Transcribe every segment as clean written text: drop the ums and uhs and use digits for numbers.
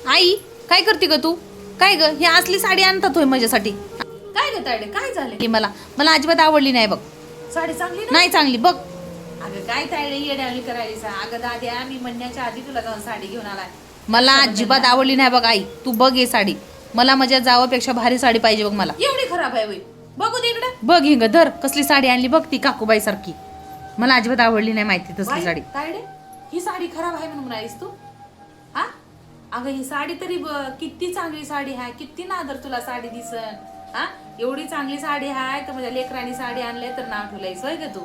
आई काय करते ग तू? काय ग ही असली साडी आणतात होय माझ्यासाठी? काय ग तायडे काय झालं? ही मला मला अजिबात आवडली नाही बघ. साडी चांगली नाही चांगली बघ. अगं काय तायडे येड्यावली करायली अगं दाद्या मी म्हणण्याच्या आधी तुला जाऊन साडी घेऊन आलाय. मला अजिबात आवडली नाही बघ आई. तू बघ ही साडी. मला माझ्या जावापेक्षा भारी साडी पाहिजे बघ मला. एवढी खराब आहे होय? बघू दे इकडे. बघ ही ग धर कसली साडी आणली बघ ती काकूबाई सारखी. मला अजिबात आवडली नाही माहिती तसली साडी. तायडे ही साडी खराब आहे म्हणून म्हणालीस तू? हा अगं ही साडी तरी किती चांगली साडी आहे, किती नादर तुला साडी दिसन. हा एवढी चांगली साडी आहे तर माझ्या लेकरांनी साडी आणले तर नाव ठेवलंयस होय ग तू?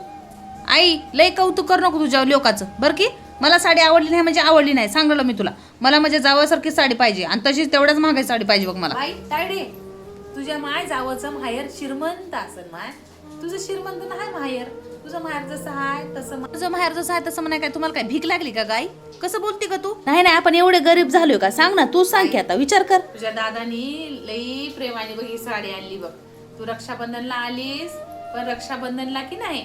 आई लय कौतुक कर नको तुझ्या लोकांचं बरं की. मला साडी आवडली नाही म्हणजे आवडली नाही सांगलं मी तुला. मला माझ्या जावासारखी साडी पाहिजे आणि तशीच तेवढ्याच महागाई साडी पाहिजे बघ मला. बाई तायडे तुझ्या माय जावचं माहेर श्रीमंत असन माय. तुझं श्रीमंत नाही माहेर. तुझं माहेर जसं आहे तसं तुझं माहेर जसं आहे तसं म्हणाय काय तुम्हाला काय भीक लागली का गाई? कसं बोलते का तू? नाही नाही आपण एवढे गरीब झालोय का? सांग ना तू सांग की आता विचार कर. तुझ्या दादानी लई प्रेमाने बघ ही साडी आणली बघ. तू रक्षाबंधनला आलीस पण रक्षाबंधनला की नाही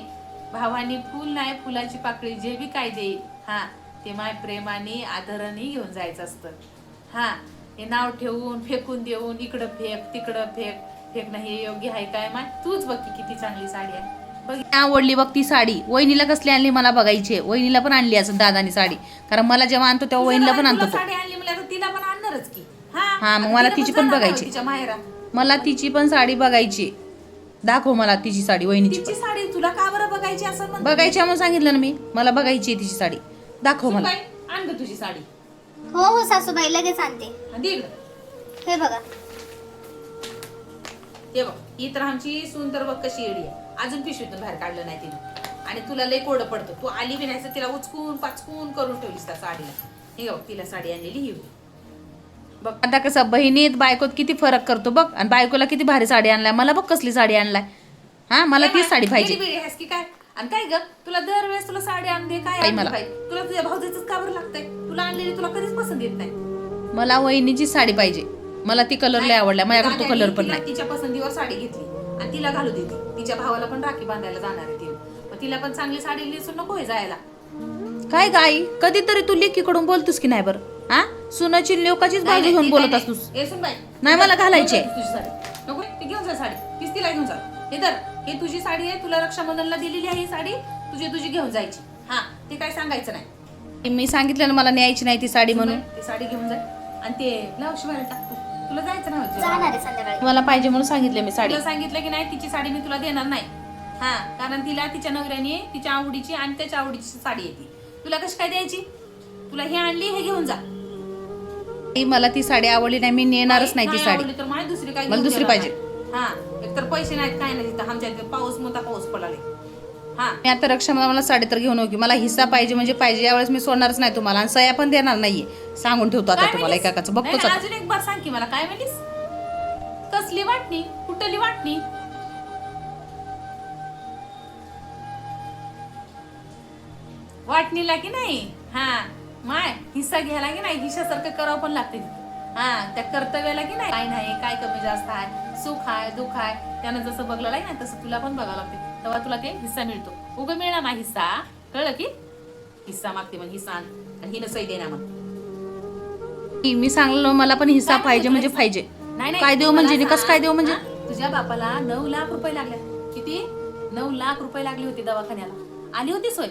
भावानी फुल नाही फुलाची पाकळी जे बी काय देईल हा ते माय प्रेमाने आदराने घेऊन जायचं असतं. हा हे नाव ठेवून फेकून देऊन इकडं फेक तिकडं फेक फेक नाही हे योग्य आहे काय माय? तूच बघ की किती चांगली साडी आहे बघ. आवडली बघ ती साडी. वहिनीला कसली आणली मला बघायची. वहिनीला पण आणली असं दादानी साडी. कारण मला जेव्हा आणतो तेव्हा वहिनीला पण आणतो. साडी आणली म्हणजे तिला पण आणणारच की. हा मग मला तिची पण बघायची. तिच्या माहेरा मला तिची पण साडी बघायची. दाखव मला तिची साडी वहिनीची. तिची साडी तुला का बरं बघायची असं म्हणते? बघायची म्हणून सांगितलं ना मी. मला बघायची तिची साडी. दाखव मला. आण ग तुझी साडी. हो हो सासूबाई लगेच आणते. दे इकडं. हे बघा हे बघ ही तर आमची सून तर बघ कशी येडी आहे. अजून पिशवीतून बाहेर काढलं नाही तिने आणि तुला लय कोडं पडतं. तू आली बी नाही तिला उचकून पाचकून करून ठेवलीस त्या साडीला. हे बघ तिला साडी आणलेली ही बघ आता कसं बहिणीत बायकोत किती फरक करतो बघ. आणि बायकोला किती भारी साडी आणलाय. मला बघ कसली साडी आणलाय. हा मला तीच साडी पाहिजे. की काय आणि काय ग तुला दरवेळेस तुला साडी आणते काय मला. तुला तुझ्या भाऊजाचंच का बरं लागतंय? तुला आणलेली तुला कधीच पसंत येत नाही. मला वहिनीची साडी पाहिजे. मला ती कलर लय आवडला. माझ्याकडे तो कलर पण नाही. तिच्या पसंतीवर साडी घेतली आणि तिला घालू देते. तिच्या भावाला पण राखी बांधायला जाणार आहे तिने. मग तिला पण चांगली साडी नेसून नको होय जायला. काय गाई कधीतरी तू लेकीकडून बोलतोस की नाही बरं? हा सुनाची लोकाचीच बाजू घेऊन बोलत असतोस. नाही मला घालायची आहे. तुझी साडी नको ती घेऊन जा साडी. तीच तिला घेऊन जा. हे तर हे तुझी साडी आहे. तुला रक्षाबंधनला दिलेली आहे ही साडी. तुझी घेऊन जायची. हा ते काय सांगायचं नाही. मी सांगितलं ना मला न्यायची नाही ती साडी म्हणून. ती साडी घेऊन जा आणि ते ब्लाऊज शिवायला टाक. तुला जायचं नाही जाणार आहे संध्याकाळी. मला पाहिजे म्हणून सांगितलं मी साडी. तुला सांगितलं की नाही तिची साडी मी तुला देणार नाही. हा कारण तिला तिच्या नवऱ्याने तिच्या आवडीची आणि त्याच्या आवडीची साडी येते. तुला कशी काय द्यायची? तुला हे आणली हे घेऊन जा. मला ती साडी आवडली नाही. मी नेणारच नाही ती साडी. तर मला दुसरी काय मला दुसरी पाहिजे. हा एकतर पैसे नाहीत काय नाही तिथं आमच्या इथे पाऊस मोठा पाऊस पडाले. हा मी आता रक्षाबंधन मला साडी तर घेऊन की मला हिस्सा पाहिजे म्हणजे पाहिजे. यावेळेस मी सोडणारच नाही तुम्हाला आणि सया पण देणार नाहीये. सांगून ठेवतो आता तुम्हाला एकाचं बघतोच. अजून एक बार सांग की मला काय म्हणलीस? कसली वाटणी? कुठली वाटणी? वाटणीला की नाही हा माय हिस्सा घ्यायला की नाही हिस्सासारखं करावं पण लागते. हा त्या कर्तव्याला की नाही काय नाही काय कमी जास्त आहे सुख आहे दुःख आहे त्यानं जसं बघलं ना तसं तुला पण बघावं लागते. तेव्हा तुला ते हिस्सा मिळतो. उगं मिळणार नाही हिस्सा. कळलं की हिस्सा मागते मग हिस्सा आणि हिनं सही देणार मग. मी सांगलो मला पण हिस्सा पाहिजे म्हणजे पाहिजे. काय देऊ म्हणजे कसं काय देऊ म्हणजे? तुझ्या बापाला 9 लाख रुपये लागले. किती? 9 लाख रुपये लागले होते दवाखान्याला. आली होती सोय?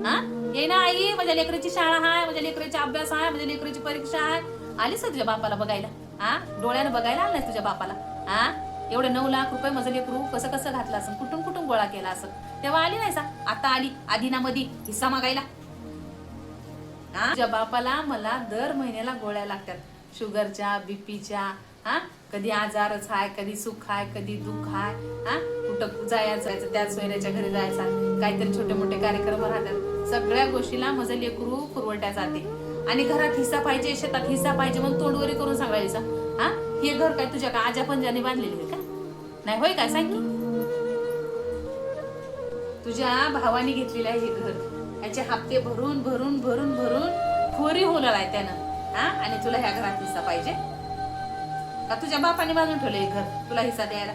हा ये ना आई माझ्या लेकराची शाळा आहे माझ्या लेकराचा अभ्यास आहे माझ्या लेकराची परीक्षा आहे. आलीस तुझ्या बापाला बघायला? हा डोळ्यानं बघायला आलं नाही तुझ्या बापाला? हा एवढे 9 लाख रुपये माझं लेकरू कसं कसं घातलं असं कुठून कुठून गोळा केला असं तेव्हा आली नाही सा? आता आली आदिनामध्ये हिस्सा मागायला. तुझ्या बापाला मला दर महिन्याला गोळ्या लागतात शुगरच्या बीपीच्या. हा कधी आजारच आहे कधी सुख आहे कधी दुःख आहे. हा कुठं जायचं त्याच सोयऱ्याच्या घरी जायचं काहीतरी छोटे मोठे कार्यक्रम राहतात. सगळ्या गोष्टीला माझं लेकरू पुरवठ्या जाते आणि घरात हिस्सा पाहिजे शेतात हिस्सा पाहिजे म्हणून तोंडवरी करून सांगायचं. हा हे घर काय तुझ्या का आजा पंजाने बांधलेले का नाही होय काय सांग की? तुझ्या भावाने घेतलेलं आहे हे घर. याचे हप्ते भरून भरून भरून भरून खोरी होणार आहे त्यानं. हा आणि तुला ह्या घरात हिस्सा पाहिजे का? तुझ्या बापाने बांधून ठेवलं हे घर तुला हिस्सा द्यायला?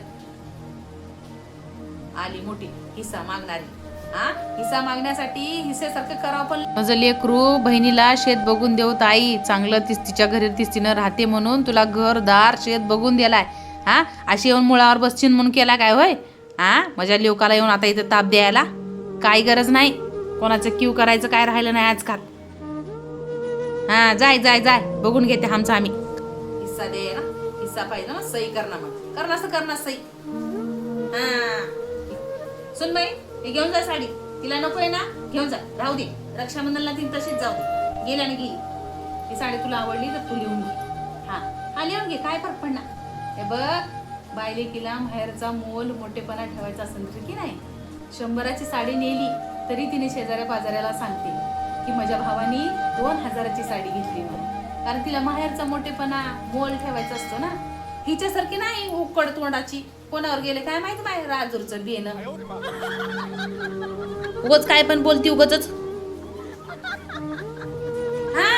आली मोठी हिस्सा मागणारी. हा हिस्सा मागण्यासाठी हिस्सेसारखं करावं पण माझं लेकरू बहिणीला शेत बघून देऊ ताई, चांगलं तिच्या घरी तिनं राहते म्हणून तुला घरदार शेत बघून दिलाय. हा अशी येऊन मुळावर बसशील म्हणून केला काय होय? हा माझ्या लेकाला येऊन आता इथं ताप द्यायला काही गरज नाही. कोणाचं क्यू करायचं काय राहिलं नाही आजकाल. हा जाय जाय जाय बघून घेते आमचं आम्ही. हिस्सा दे ना, हिस्सा पाहिजे ना, सही करणार मग करणार सही. हा सुन बाई हे घेऊन जा साडी, तिला नको आहे ना घेऊन जा, राहू दे. रक्षाबंधनला ती तशीच जाऊ दे, गेल्या ना गेली. ही साडी तुला आवडली तर तू लिहून घे. हा लिहून घे, काय फरक पडणार. हे बघ बायलेकीला माहेरचा मोल मोठेपणा ठेवायचा असेल तर की नाही, 100ची साडी नेली तरी तिने शेजाऱ्या पाजाऱ्याला सांगते की माझ्या भावानी 2000ची साडी घेतली म्हणून, कारण तिला माहेरचा मोठेपणा मोल ठेवायचा असतो ना. हिच्यासारखी नाही उकड तोंडाची, कोणावर गेले काय माहित माहिती राजूरचं बेन. उगाच काय पण बोलती उगाच. हा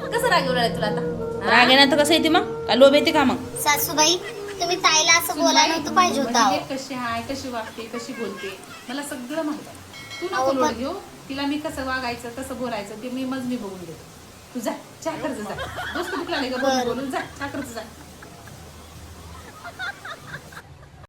कसं रागवलं आहे तुला आता? राग येणार कसं येते मग? काय लोभ येते का मग? सासूबाई तुम्ही ताईला असं बोलायला नव्हतं पाहिजे होतं म्हणजे अहो. कशी आहे, कशी वागते, कशी बोलते, मला सगळं माहित आहे. तू अहो, नको लोड पण- घेऊ. तिला मी कसं वागायचं कसं बोलायचं ते मी बघून घेतो. तू जा चहा कर जा. दोस्त दुखला नाही का बोलून जा चहा कर जा.